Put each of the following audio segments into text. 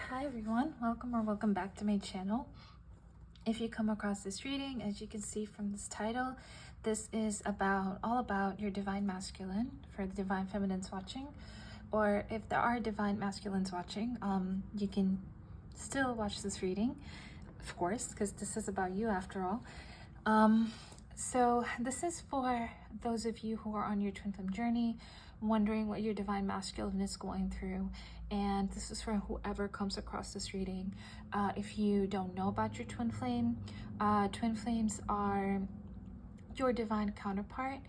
Hi everyone, welcome or welcome back to my channel. If you come across this reading, as you can see from this title, this is all about your divine masculine for the divine feminines watching. Or if there are divine masculines watching, you can still watch this reading, of course, because this is about you after all. So this is for those of you who are on your twin flame journey, wondering what your divine masculine is going through. And this is for whoever comes across this reading. If you don't know about your twin flame, twin flames are your divine counterpart.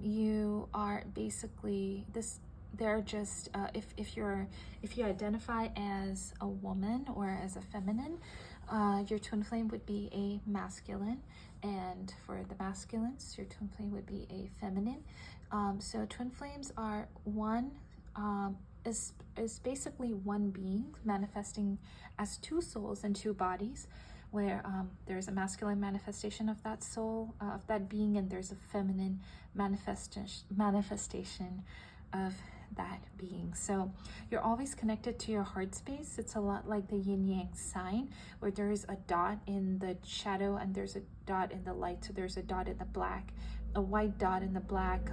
You are basically this. They're just if you identify as a woman or as a feminine, your twin flame would be a masculine, and for the masculines, your twin flame would be a feminine. So twin flames are is basically one being manifesting as two souls and two bodies, where there's a masculine manifestation of that soul, of that being, and there's a feminine manifestation of that being. So you're always connected to your heart space. It's a lot like the yin yang sign, where there is a dot in the shadow and there's a dot in the light. So there's a dot in the black, a white dot in the black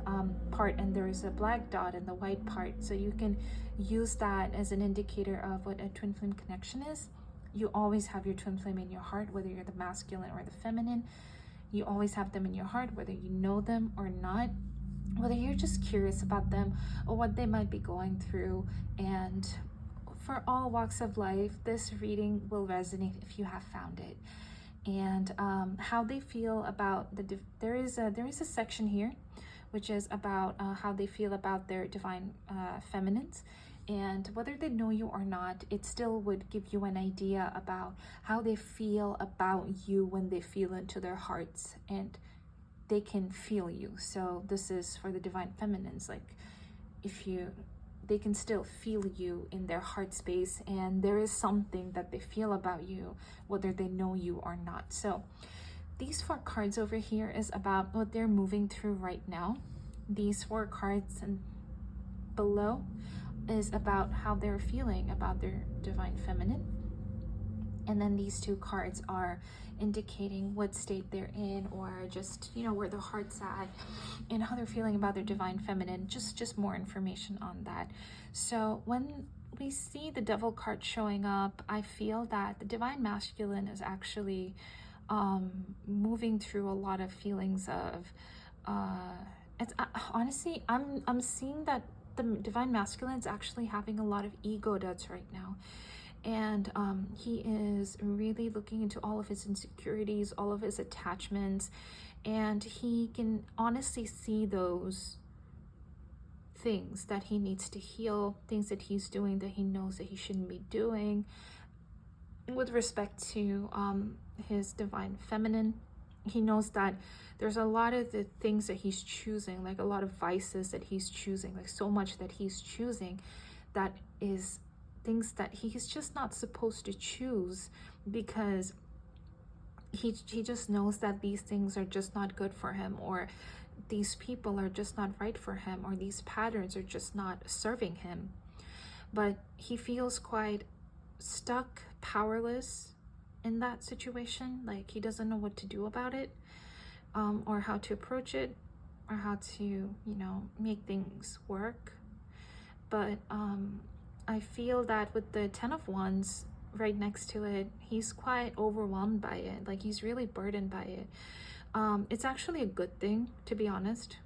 part, and there is a black dot in the white part. So you can use that as an indicator of what a twin flame connection is. You always have your twin flame in your heart, whether you're the masculine or the feminine. You always have them in your heart, whether you know them or not, whether you're just curious about them or what they might be going through. And for all walks of life, this reading will resonate if you have found it. And how they feel about there is a section here which is about how they feel about their divine feminines, and whether they know you or not, it still would give you an idea about how they feel about you when they feel into their hearts and they can feel you. So this is for the divine feminines, like they can still feel you in their heart space, and there is something that they feel about you whether they know you or not. So these 4 cards over here is about what they're moving through right now. These 4 cards and below is about how they're feeling about their divine feminine. And then these 2 cards are indicating what state they're in, or just, where their heart's at and how they're feeling about their divine feminine. Just more information on that. So when we see the devil card showing up, I feel that the divine masculine is actually moving through a lot of feelings of honestly, I'm seeing that the divine masculine is actually having a lot of ego deaths right now. And he is really looking into all of his insecurities, all of his attachments, and he can honestly see those things that he needs to heal, things that he's doing that he knows that he shouldn't be doing with respect to his divine feminine. He knows that there's a lot of the things that he's choosing, like a lot of vices that he's choosing, like so much that he's choosing that is things that he's just not supposed to choose, because he just knows that these things are just not good for him, or these people are just not right for him, or these patterns are just not serving him. But he feels quite stuck, powerless in that situation. Like he doesn't know what to do about it, or how to approach it, or how to make things work. But I feel that with the 10 of Wands right next to it, he's quite overwhelmed by it. Like he's really burdened by it. It's actually a good thing, to be honest.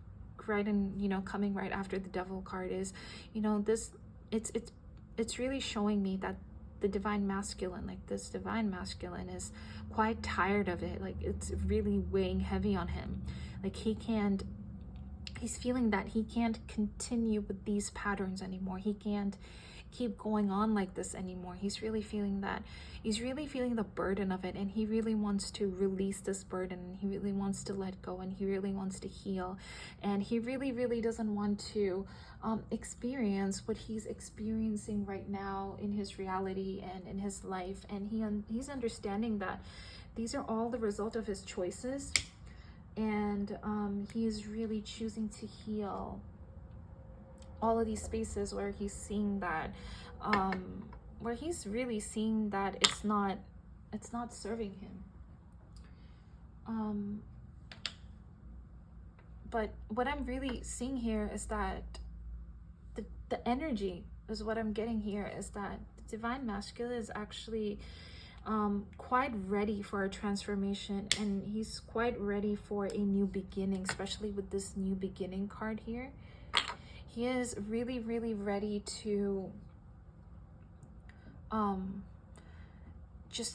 Right, and coming right after the devil card is, this it's really showing me that the divine masculine, like this divine masculine, is quite tired of it. Like it's really weighing heavy on him. Like he's feeling that he can't continue with these patterns anymore. He can't keep going on like this anymore. He's really feeling that. He's really feeling the burden of it, and he really wants to release this burden, and he really wants to let go, and he really wants to heal, and he really doesn't want to experience what he's experiencing right now in his reality and in his life. And he's understanding that these are all the result of his choices, and he is really choosing to heal all of these spaces where he's seeing that where he's really seeing that it's not serving him. But what I'm really seeing here is that the energy is what I'm getting here, is that the divine masculine is actually quite ready for a transformation, and he's quite ready for a new beginning, especially with this new beginning card here. He is really, really ready to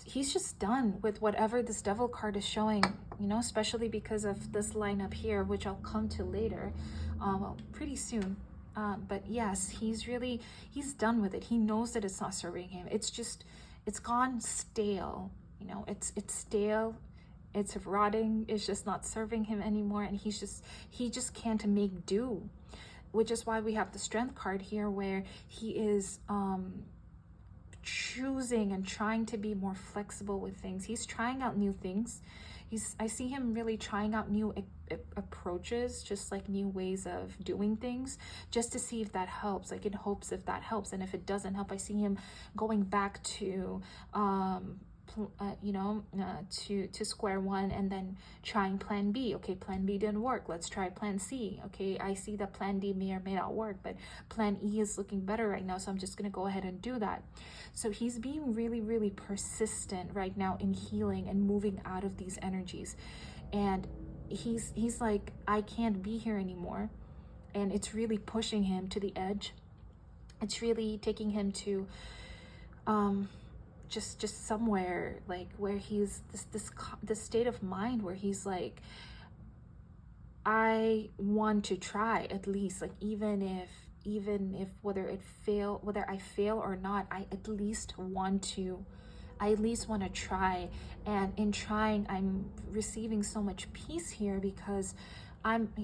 he's just done with whatever this devil card is showing, you know, especially because of this lineup here, which I'll come to later, well, pretty soon. But yes, he's done with it. He knows that it's not serving him. It's gone stale, you know, it's stale, it's rotting, it's just not serving him anymore, and he just can't make do, which is why we have the strength card here, where he is choosing and trying to be more flexible with things. He's trying out new things. I see him really trying out new approaches, just like new ways of doing things, just to see if that helps, like in hopes if that helps. And if it doesn't help, I see him going back to to square one, and then trying plan B. Okay, plan B didn't work, let's try plan C. Okay, I see that plan D may or may not work, but plan E is looking better right now, so I'm just gonna go ahead and do that. So he's being really, really persistent right now in healing and moving out of these energies, and he's like, I can't be here anymore, and it's really pushing him to the edge. It's really taking him to just somewhere like where he's this state of mind where he's like, I want to try at least, like even if whether I fail or not, I at least want to try. And in trying, I'm receiving so much peace here, because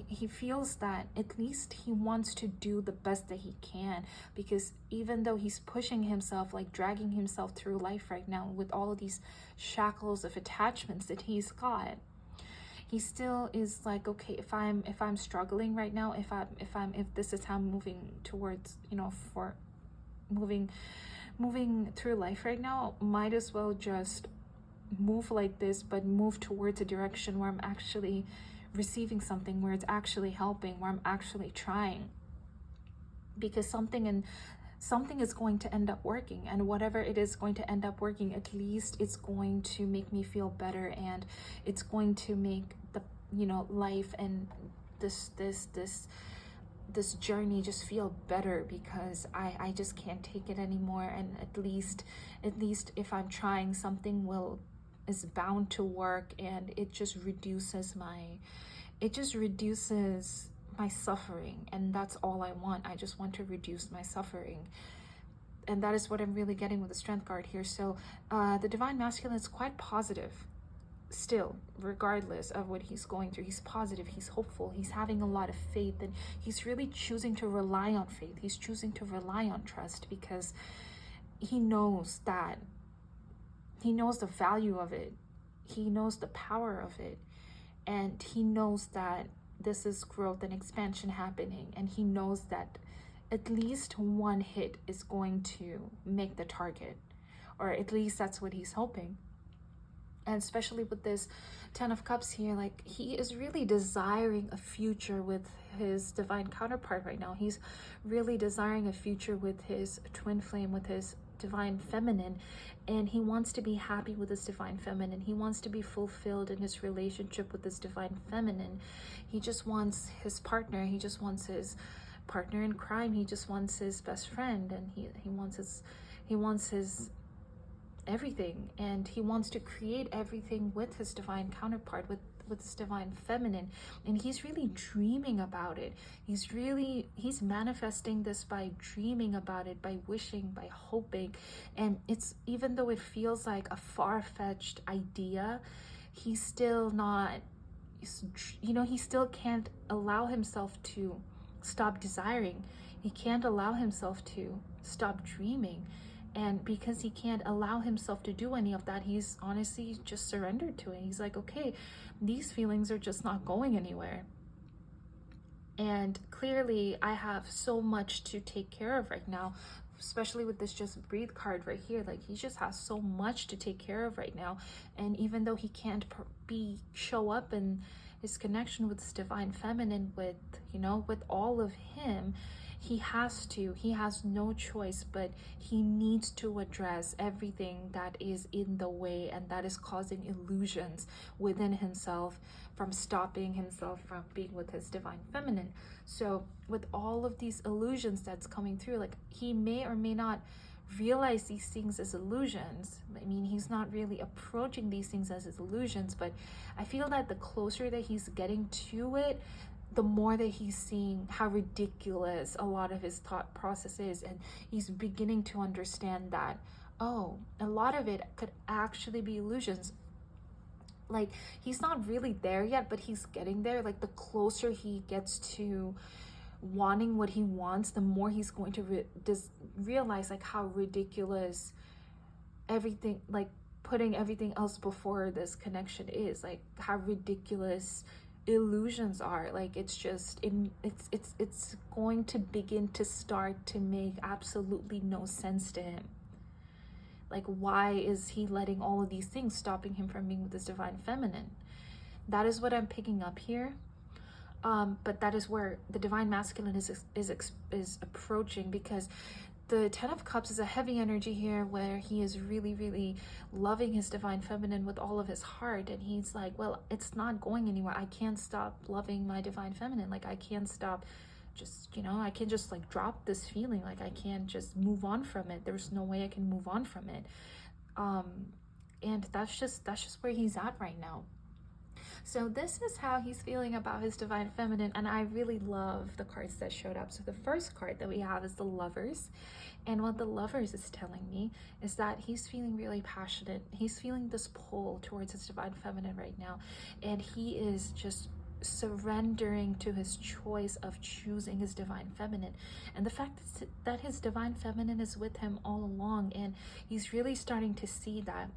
he feels that at least he wants to do the best that he can, because even though he's pushing himself, like dragging himself through life right now with all of these shackles of attachments that he's got, he still is like, okay, if I'm struggling right now, if this is how I'm moving towards, you know, for moving through life right now, might as well just move like this, but move towards a direction where I'm actually receiving something, where it's actually helping, where I'm actually trying, because something is going to end up working, and whatever it is going to end up working, at least it's going to make me feel better, and it's going to make the, you know, life and this journey just feel better, because I just can't take it anymore. And at least if I'm trying, something is bound to work, and it just reduces my suffering, and that's all I want. I just want to reduce my suffering, and that is what I'm really getting with the strength card here. So the divine masculine is quite positive still, regardless of what he's going through. He's positive, he's hopeful, he's having a lot of faith, and he's really choosing to rely on faith. He's choosing to rely on trust, because he knows the value of it, he knows the power of it, and he knows that this is growth and expansion happening, and he knows that at least one hit is going to make the target, or at least that's what he's hoping. And especially with this 10 of Cups here, like he is really desiring a future with his divine counterpart right now. He's really desiring a future with his twin flame, with his divine feminine, and he wants to be happy with his divine feminine. He wants to be fulfilled in his relationship with his divine feminine. He just wants his partner. He just wants his partner in crime. He just wants his best friend, and he wants his everything, and he wants to create everything with his divine counterpart, with his divine feminine, and he's really dreaming about it. He's manifesting this by dreaming about it, by wishing, by hoping. And it's, even though it feels like a far-fetched idea, he's still not, you know, he still can't allow himself to stop desiring. He can't allow himself to stop dreaming. And because he can't allow himself to do any of that, he's honestly just surrendered to it. He's like, okay, these feelings are just not going anywhere. And clearly I have so much to take care of right now especially with this just breathe card right here, like he just has so much to take care of right now. And even though he can't show up in his connection with his divine feminine, with, you know, with all of him, he has no choice, but he needs to address everything that is in the way and that is causing illusions within himself, from stopping himself from being with his divine feminine. So with all of these illusions that's coming through, like he may or may not realize these things as illusions. I mean, he's not really approaching these things as his illusions, but I feel that the closer that he's getting to it, the more that he's seeing how ridiculous a lot of his thought process is, and he's beginning to understand that, oh, a lot of it could actually be illusions. Like, he's not really there yet, but he's getting there. Like, the closer he gets to wanting what he wants, the more he's going to realize like how ridiculous everything, like putting everything else before this connection is, like how ridiculous illusions are. Like, it's just it's going to begin to start to make absolutely no sense to him. Like, why is he letting all of these things stopping him from being with his divine feminine? That is what I'm picking up here. But that is where the divine masculine is approaching, because the 10 of Cups is a heavy energy here, where he is really, really loving his divine feminine with all of his heart. And he's like, well, it's not going anywhere. I can't stop loving my divine feminine. Like, I can't stop just, you know, I can't just like drop this feeling. Like, I can't just move on from it. There's no way I can move on from it. And that's just where he's at right now. So this is how he's feeling about his divine feminine, and I really love the cards that showed up. So the first card that we have is the Lovers, and what the Lovers is telling me is that he's feeling really passionate. He's feeling this pull towards his divine feminine right now, and he is just surrendering to his choice of choosing his divine feminine, and the fact that his divine feminine is with him all along, and he's really starting to see that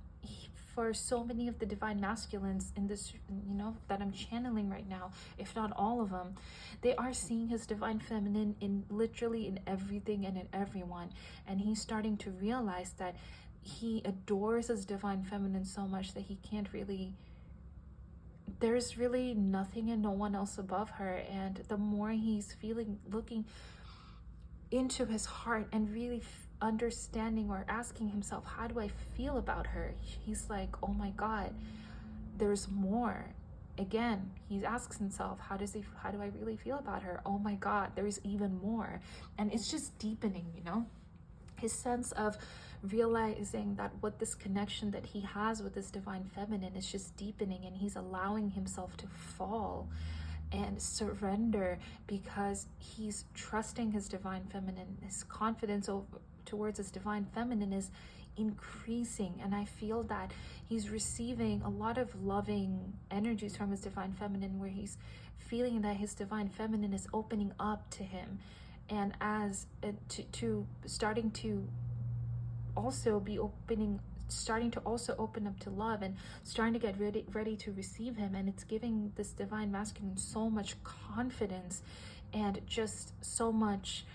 for so many of the divine masculines in this, you know, that I'm channeling right now, if not all of them, they are seeing his divine feminine in literally in everything and in everyone. And he's starting to realize that he adores his divine feminine so much that he can't really, there's really nothing and no one else above her. And the more he's looking into his heart and really understanding or asking himself, how do I feel about her? He's like, oh my God, there's more. Again, he asks himself, how do I really feel about her? Oh my God, there's even more. And it's just deepening, you know, his sense of realizing that what this connection that he has with this divine feminine is just deepening, and he's allowing himself to fall and surrender, because he's trusting his divine feminine. His confidence towards his divine feminine is increasing, and I feel that he's receiving a lot of loving energies from his divine feminine, where he's feeling that his divine feminine is opening up to him, and as starting to also open up to love, and starting to get ready to receive him. And it's giving this divine masculine so much confidence and just so much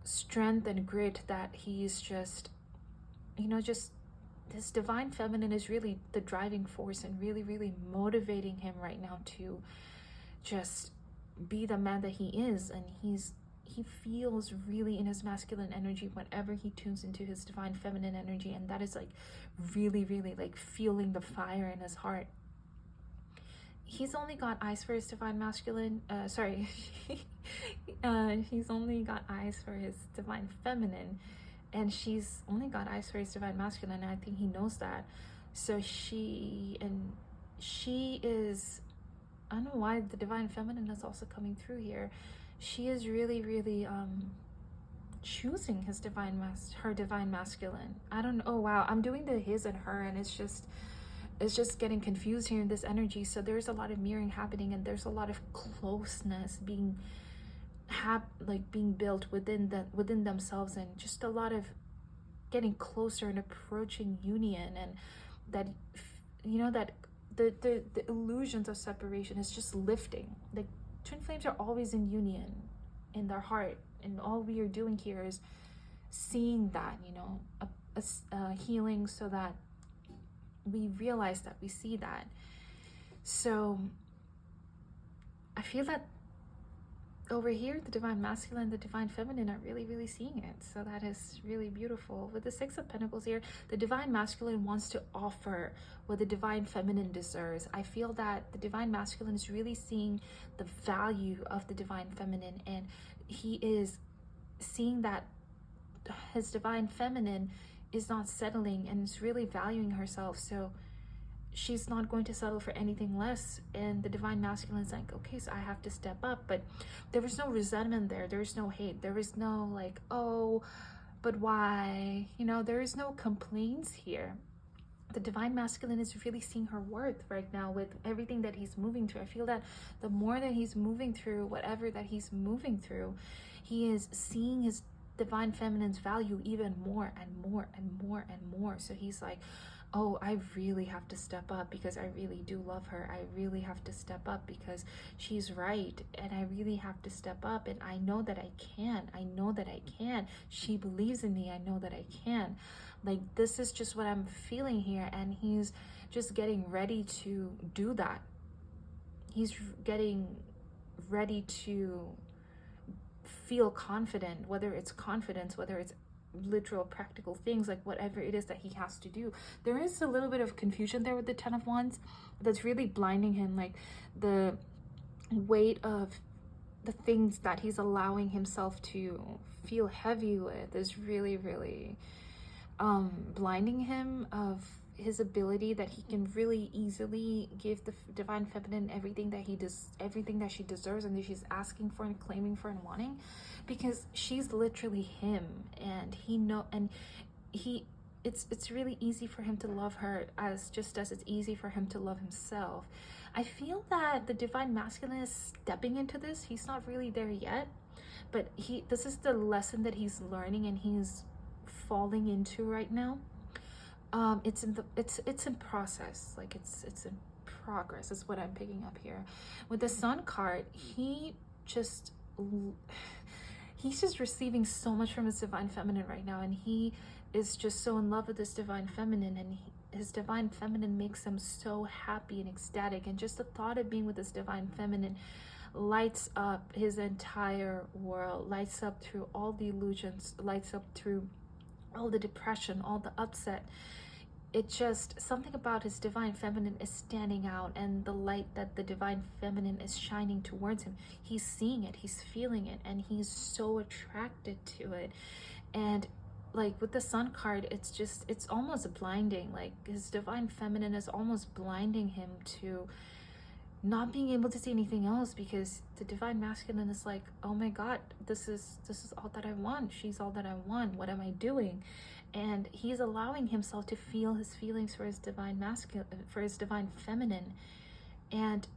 strength and grit, that he's just, you know, just this divine feminine is really the driving force and really, really motivating him right now to just be the man that he is. And he feels really in his masculine energy whenever he tunes into his divine feminine energy, and that is like really, really like feeling the fire in his heart. He's only got eyes for his divine masculine, he's only got eyes for his divine feminine, and she's only got eyes for his divine masculine, and I think he knows that. So she is, I don't know why the divine feminine is also coming through here. She is really, really choosing her divine masculine. I don't know. Oh wow, I'm doing the his and her, and it's just getting confused here in this energy. So there's a lot of mirroring happening, and there's a lot of closeness being built within themselves, and just a lot of getting closer and approaching union, and that, you know, that the illusions of separation is just lifting. Like, twin flames are always in union in their heart, and all we are doing here is seeing that, you know, a healing, so that we realize that we see that. So I feel that over here, the divine masculine, the divine feminine are really seeing it. So that is really beautiful. With the Six of Pentacles here, the divine masculine wants to offer what the divine feminine deserves. I feel that the divine masculine is really seeing the value of the divine feminine, and he is seeing that his divine feminine is not settling and is really valuing herself. So she's not going to settle for anything less. And the divine masculine is like, okay, so I have to step up. But there was no resentment there. There is no hate. There is no like, oh, but why? You know, there is no complaints here. The divine masculine is really seeing her worth right now with everything that he's moving through. I feel that the more that he's moving through whatever that he's moving through, he is seeing his divine feminine's value even more and more and more and more. So he's like, oh, I really have to step up because I really do love her. I really have to step up because she's right. And I really have to step up. And I know that I can. I know that I can. She believes in me. I know that I can. Like, this is just what I'm feeling here. And he's just getting ready to do that. He's getting ready to feel confident, whether it's confidence, whether it's literal practical things, like whatever it is that he has to do. There is a little bit of confusion there with the Ten of Wands that's really blinding him, like the weight of the things that he's allowing himself to feel heavy with is really blinding him of his ability that he can really easily give the divine feminine everything that he does, everything that she deserves and that she's asking for and claiming for and wanting, because she's literally him. And it's really easy for him to love her, as just as it's easy for him to love himself. I feel that the divine masculine is stepping into this. He's not really there yet, but this is the lesson that he's learning and he's falling into right now. It's in process, like it's in progress is what I'm picking up here. With the Sun card, he's just receiving so much from his divine feminine right now, and he is just so in love with this divine feminine, and his divine feminine makes him so happy and ecstatic. And just the thought of being with this divine feminine lights up his entire world, lights up through all the illusions, lights up through all the depression, all the upset. It's just something about his divine feminine is standing out, and the light that the divine feminine is shining towards him, he's seeing it, he's feeling it, and he's so attracted to it. And like with the Sun card, it's almost blinding. Like his divine feminine is almost blinding him to not being able to see anything else, because the divine masculine is like, oh my god, this is all that I want. She's all that I want. What am I doing? And he's allowing himself to feel his feelings for his divine masculine, for his divine feminine. And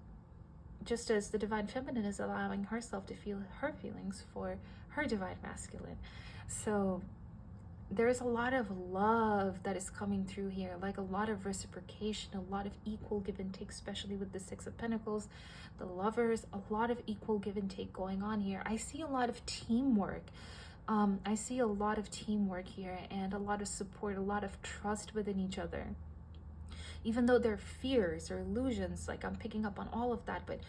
just as the divine feminine is allowing herself to feel her feelings for her divine masculine. So there's a lot of love that is coming through here, like a lot of reciprocation, a lot of equal give and take, especially with the Six of Pentacles, the Lovers, a lot of equal give and take going on here. I see a lot of teamwork. I see a lot of teamwork here, and a lot of support, a lot of trust within each other. Even though there are fears or illusions, like I'm picking up on all of that, but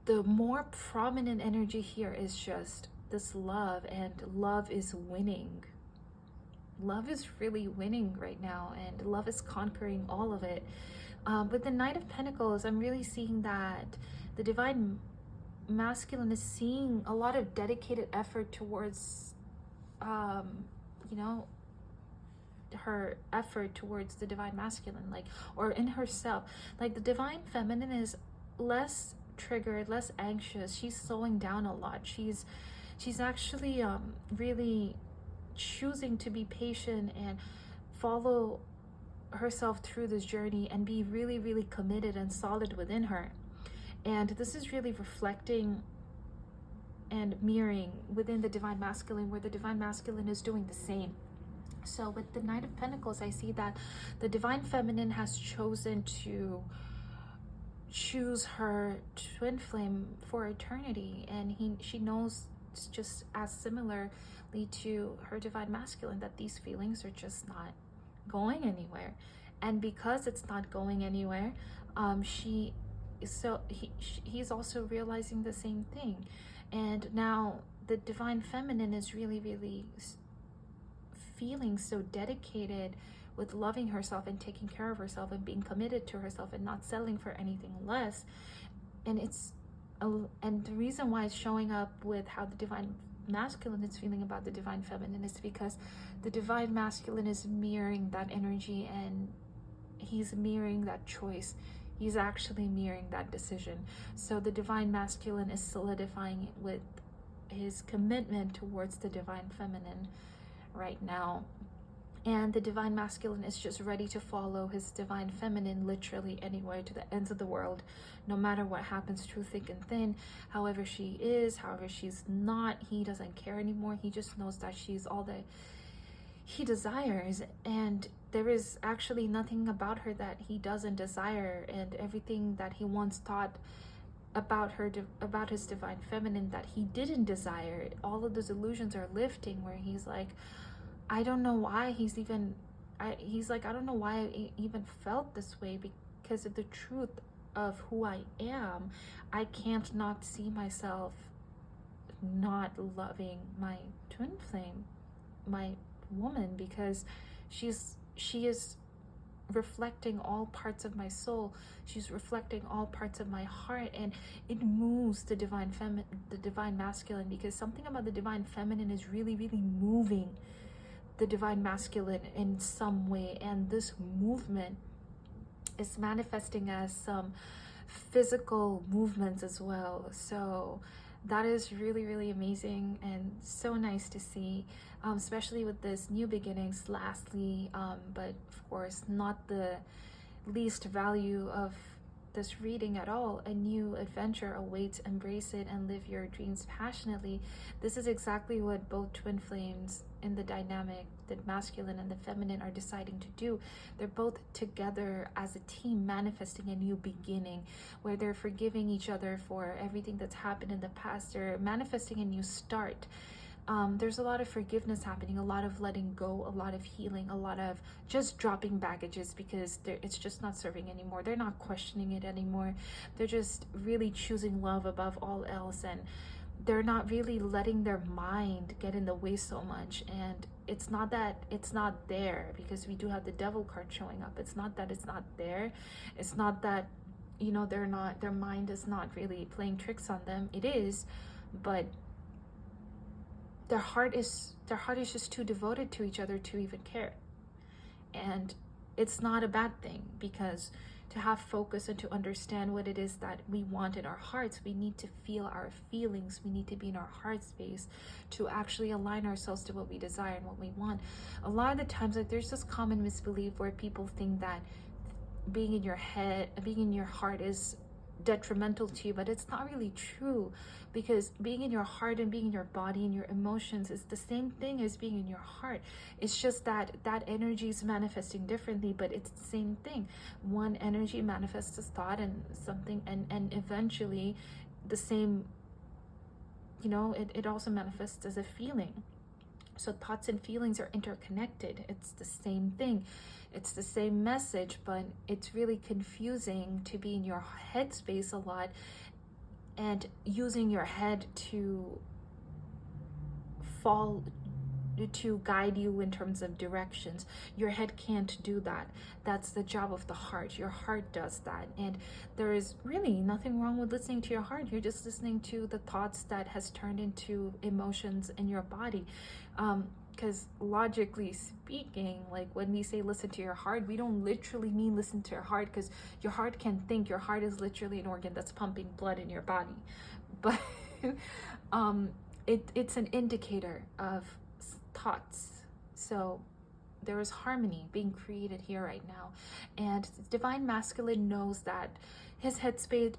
the more prominent energy here is just this love, and love is winning. Love is really winning right now, and love is conquering all of it. With the Knight of Pentacles, I'm really seeing that the divine masculine is seeing a lot of dedicated effort towards you know, her effort towards the divine masculine, like, or in herself. Like the divine feminine is less triggered, less anxious. She's slowing down a lot. She's actually really choosing to be patient and follow herself through this journey and be really committed and solid within her. And this is really reflecting and mirroring within the divine masculine, where the divine masculine is doing the same. So with the Knight of Pentacles, I see that the divine feminine has chosen to choose her twin flame for eternity, and she knows just as similarly to her divine masculine, that these feelings are just not going anywhere. And because it's not going anywhere, he's also realizing the same thing. And now the divine feminine is really, really feeling so dedicated with loving herself and taking care of herself and being committed to herself and not settling for anything less. And and the reason why it's showing up with how the divine masculine is feeling about the divine feminine is because the divine masculine is mirroring that energy, and he's mirroring that choice. He's actually mirroring that decision. So the divine masculine is solidifying it with his commitment towards the divine feminine right now. And the divine masculine is just ready to follow his divine feminine literally anywhere, to the ends of the world, no matter what happens through thick and thin. However she is, however she's not, he doesn't care anymore. He just knows that she's all that he desires, and there is actually nothing about her that he doesn't desire, and everything that he once thought about her, about his divine feminine, that he didn't desire, all of those illusions are lifting, where he's like, I don't know why he's like, I don't know why I even felt this way, because of the truth of who I am. I can't not see myself not loving my twin flame, my woman, because she is reflecting all parts of my soul. She's reflecting all parts of my heart, and it moves the divine masculine, because something about the divine feminine is really, really moving the divine masculine in some way. And this movement is manifesting as some physical movements as well. So that is really, really amazing and so nice to see, especially with this new beginnings. Lastly, but of course not the least value of this reading at all, a new adventure awaits. Embrace it and live your dreams passionately. This is exactly what both twin flames in the dynamic, the masculine and the feminine, are deciding to do. They're both together as a team, manifesting a new beginning, where they're forgiving each other for everything that's happened in the past. They're manifesting a new start. There's a lot of forgiveness happening, a lot of letting go, a lot of healing, a lot of just dropping baggages, because it's just not serving anymore. They're not questioning it anymore. They're just really choosing love above all else, and they're not really letting their mind get in the way so much. And it's not that it's not there, because we do have the devil card showing up. It's not that it's not there. It's not that, their mind is not really playing tricks on them. It is, but their heart is just too devoted to each other to even care. And it's not a bad thing, because to have focus and to understand what it is that we want in our hearts, we need to feel our feelings. We need to be in our heart space to actually align ourselves to what we desire and what we want. A lot of the times, like, there's this common misbelief where people think that being in your heart is detrimental to you, but it's not really true, because being in your heart and being in your body and your emotions is the same thing as being in your heart. It's just that energy is manifesting differently, but it's the same thing. One energy manifests as thought and something, and eventually the same, it also manifests as a feeling. So thoughts and feelings are interconnected. It's the same thing. It's the same message, but it's really confusing to be in your headspace a lot and using your head to guide you in terms of directions. Your head can't do that. That's the job of the heart. Your heart does that. And there is really nothing wrong with listening to your heart. You're just listening to the thoughts that has turned into emotions in your body. Because logically speaking, like, when we say listen to your heart, we don't literally mean listen to your heart, because your heart can think. Your heart is literally an organ that's pumping blood in your body. But it's an indicator of thoughts. So there is harmony being created here right now, and divine masculine knows that his head space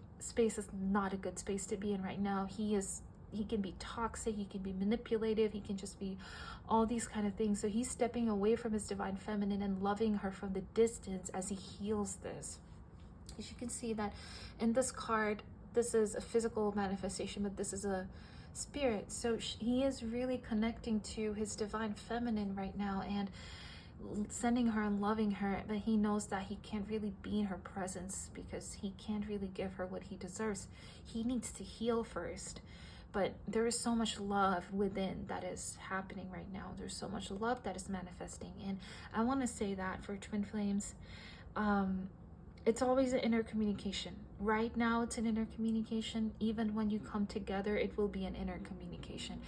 is not a good space to be in right now. He can be toxic, he can be manipulative, he can just be all these kind of things. So he's stepping away from his divine feminine and loving her from the distance as he heals this. As you can see that in this card, this is a physical manifestation, but this is a Spirit. So he is really connecting to his divine feminine right now and sending her and loving her, but he knows that he can't really be in her presence because he can't really give her what he deserves. He needs to heal first. But there is so much love within that is happening right now. There's so much love that is manifesting. And I want to say that for twin flames, it's always an inner communication. Right now, it's an inner communication. Even when you come together, it will be an inner communication.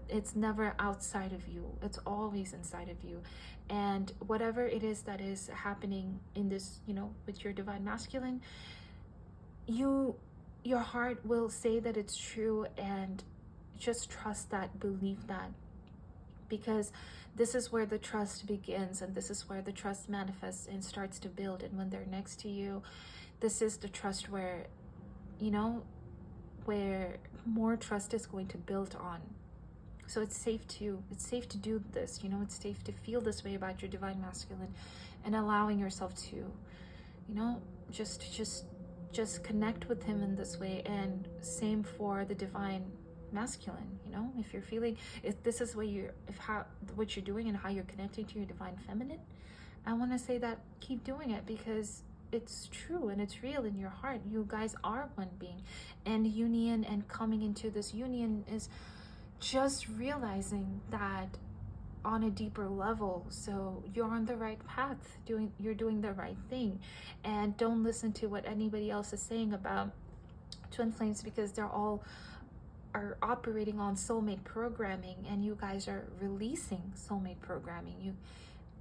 It's never outside of you. It's always inside of you. And whatever it is that is happening in this, with your divine masculine, your heart will say that it's true, and just trust that, believe that, because this is where the trust begins, and this is where the trust manifests and starts to build. And when they're next to you, this is the trust where where more trust is going to build on. So it's safe to do this, it's safe to feel this way about your divine masculine, and allowing yourself to just connect with him in this way. And same for the divine masculine. If you're feeling, if this is what you're doing and how you're connecting to your divine feminine, I want to say that keep doing it, because it's true and it's real in your heart. You guys are one being, and union, and coming into this union is just realizing that on a deeper level. So you're on the right path, you're doing the right thing. And don't listen to what anybody else is saying about twin flames, because they're all are operating on soulmate programming, and you guys are releasing soulmate programming,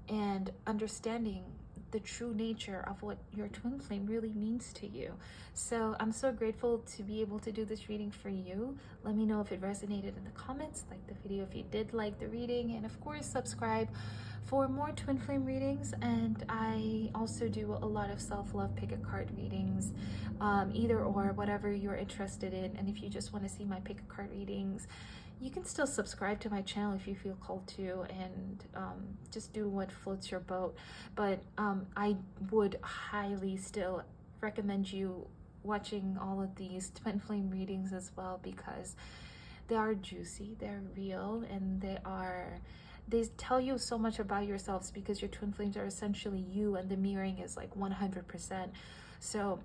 and understanding the true nature of what your twin flame really means to you. So I'm so grateful to be able to do this reading for you. Let me know if it resonated in the comments, like the video if you did like the reading, and of course subscribe for more twin flame readings. And I also do a lot of self-love pick a card readings, either or, whatever you're interested in. And if you just want to see my pick a card readings, you can still subscribe to my channel if you feel called to, and just do what floats your boat. But I would highly still recommend you watching all of these twin flame readings as well, because they are juicy, they're real, and they tell you so much about yourselves, because your twin flames are essentially you, and the mirroring is like 100%. So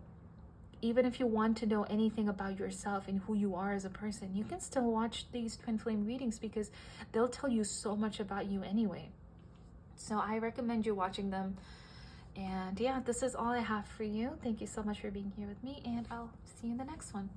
even if you want to know anything about yourself and who you are as a person, you can still watch these twin flame readings, because they'll tell you so much about you anyway. So I recommend you watching them. And yeah, this is all I have for you. Thank you so much for being here with me, and I'll see you in the next one.